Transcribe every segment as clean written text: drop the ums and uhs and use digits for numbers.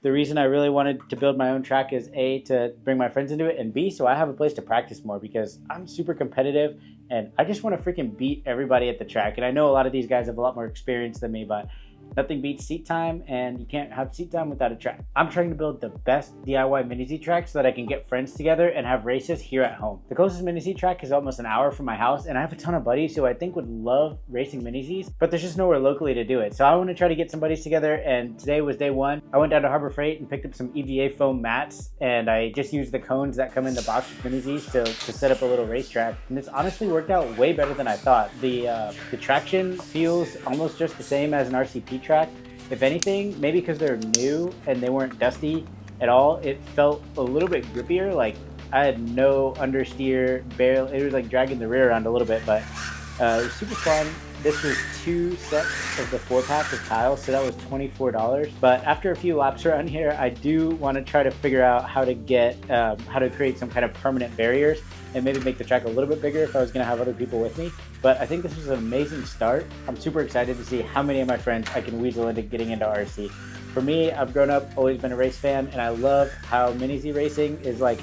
The reason I really wanted to build my own track is A, to bring my friends into it, and B, so I have a place to practice more because I'm super competitive and I just want to freaking beat everybody at the track. And I know a lot of these guys have a lot more experience than me, but nothing beats seat time, and you can't have seat time without a track. I'm trying to build the best DIY mini Z track so that I can get friends together and have races here at home. The closest mini Z track is almost an hour from my house, and I have a ton of buddies who I think would love racing mini Zs, but there's just nowhere locally to do it. So I want to try to get some buddies together, and today was day one. I went down to Harbor Freight and picked up some EVA foam mats, and I just used the cones that come in the box with mini Zs to set up a little racetrack, and it's honestly worked out way better than I thought. The traction feels almost just the same as an RCP track. If anything, maybe because they're new and they weren't dusty at all, it felt a little bit grippier. Like I had no understeer, barely. It was like dragging the rear around a little bit, but it was super fun. This was 2 sets of the 4-pack of tiles, so that was $24. But after a few laps around here, I do want to try to figure out how to get, how to create some kind of permanent barriers and maybe make the track a little bit bigger if I was going to have other people with me. But I think this was an amazing start. I'm super excited to see how many of my friends I can weasel into getting into RC. For me, I've grown up, always been a race fan, and I love how mini Z racing is like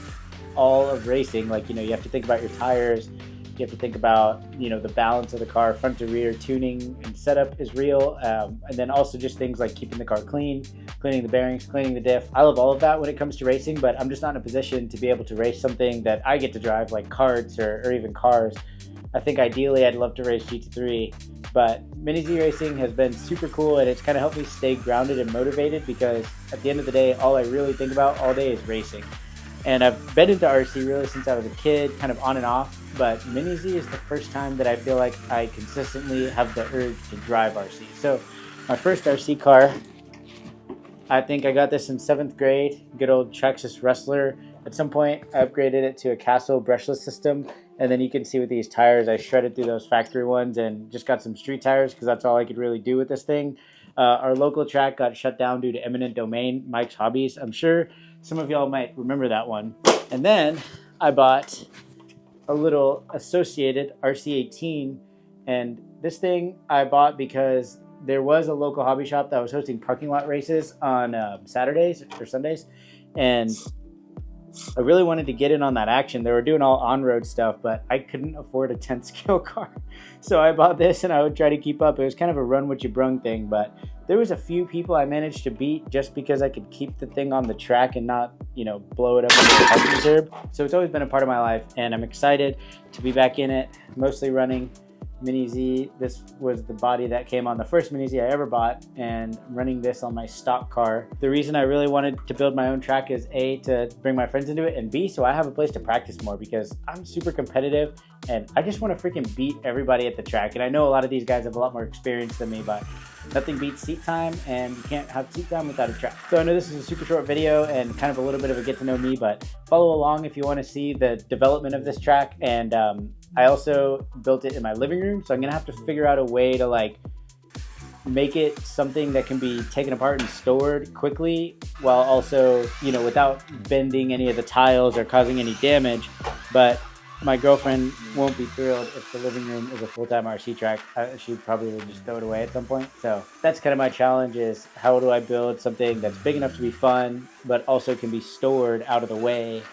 all of racing. Like, you know, you have to think about your tires, you have to think about, you know, the balance of the car, front to rear, tuning and setup is real. And then also just things like keeping the car clean, cleaning the bearings, cleaning the diff. I love all of that when it comes to racing, but I'm just not in a position to be able to race something that I get to drive, like karts or even cars. I think ideally I'd love to race GT3, but mini Z racing has been super cool, and it's kind of helped me stay grounded and motivated because at the end of the day, all I really think about all day is racing. And I've been into RC really since I was a kid, kind of on and off, but mini Z is the first time that I feel like I consistently have the urge to drive RC. So my first RC car, I think I got this in 7th grade, good old Traxxas Wrestler. At some point, I upgraded it to a Castle brushless system, and then you can see with these tires, I shredded through those factory ones and just got some street tires because that's all I could really do with this thing. Our local track got shut down due to eminent domain, Mike's Hobbies. I'm sure some of y'all might remember that one. And then I bought a little Associated RC18, and this thing I bought because there was a local hobby shop that was hosting parking lot races on Saturdays or Sundays, and I really wanted to get in on that action. They were doing all on-road stuff, but I couldn't afford a 10 scale car. So I bought this and I would try to keep up. It was kind of a run what you brung thing, but there was a few people I managed to beat just because I could keep the thing on the track and not, you know, blow it up into the parking reserve. So it's always been a part of my life, and I'm excited to be back in it, mostly running mini Z. This was the body that came on the first mini Z I ever bought, and I'm running this on my stock car. The reason I really wanted to build my own track is A, to bring my friends into it, and B, so I have a place to practice more because I'm super competitive and I just want to freaking beat everybody at the track. And I know a lot of these guys have a lot more experience than me, but nothing beats seat time, and you can't have seat time without a track. So I know this is a super short video and kind of a little bit of a get to know me, but follow along if you want to see the development of this track. And I also built it in my living room, so I'm gonna have to figure out a way to like make it something that can be taken apart and stored quickly while also, you know, without bending any of the tiles or causing any damage. But my girlfriend won't be thrilled if the living room is a full-time RC track. She'd probably just throw it away at some point. So that's kind of my challenge, is how do I build something that's big enough to be fun, but also can be stored out of the way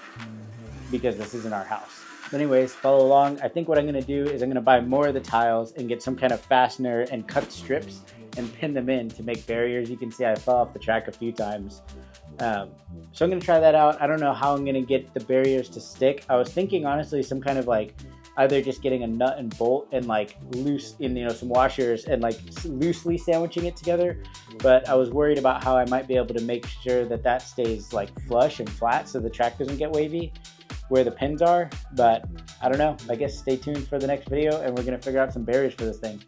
because this isn't our house. But anyways, follow along. I think what I'm going to do is I'm going to buy more of the tiles and get some kind of fastener and cut strips and pin them in to make barriers. You can see I fell off the track a few times. So I'm going to try that out. I don't know how I'm going to get the barriers to stick. I was thinking, honestly, some kind of like either just getting a nut and bolt and like loose in, you know, some washers and like loosely sandwiching it together. But I was worried about how I might be able to make sure that that stays like flush and flat so the track doesn't get wavy where the pins are. But I don't know. I guess stay tuned for the next video and we're going to figure out some barriers for this thing.